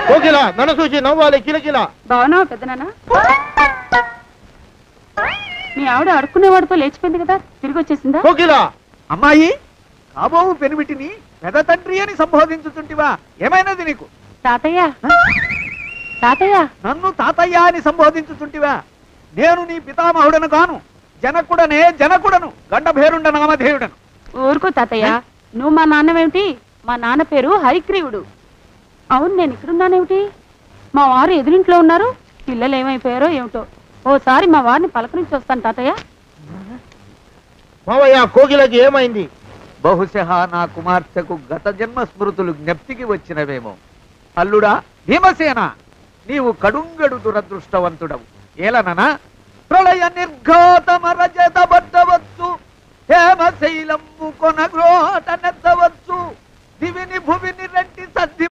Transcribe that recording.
కోకిల నన్ను చూసి నవ్వాలి కిలకిల. బాగున్నావా పెద్దనాన్న? మీ ఆవిడ అడుక్కునేవాడితో లేచిపోయింది కదా, తిరిగి వచ్చేసిందా? కోకిల అమ్మాయి కాబోవు పెనిమిటిని పెద్ద తండ్రి అని సంబోధించుతుంటివా? ఏమైనది నీకు? తాతయ్య తాతయ్య నన్ను తాతయ్య అని సంబోధించుతుంటివా? నేను నీ పితామహుడను కాను, జనకుడను గండభేరుండ నామధేయుడను. ఊరుకో తాతయ్య, నువ్వు మా నాన్నవేమిటి? మా నాన్న పేరు హరిగ్రీవుడు. అవును, నేను ఇక్కడున్నానేమిటి? మా వారు ఎదురింట్లో ఉన్నారు, పిల్లలు ఏమైపోయారో ఏమిటో. ఓసారి మా వారిని పలకరించి వస్తాను తాతయ్య. మావయ్య కోకిలకి ఏమైంది? బహుశా నా కుమార్తెకు గత జన్మ స్మృతులు జ్ఞప్తికి వచ్చినవేమో. అల్లుడా భీమసేన, నీవు కడుంగడు దురదృష్టవంతుడవు. ఏలననా ప్రళయ నిర్ఘాతమరజతబద్ధవచ్చు, హేమశైలంబు కొనగ్రోట నెత్తవచ్చు, దివిని భువిని రెంటి సద్ది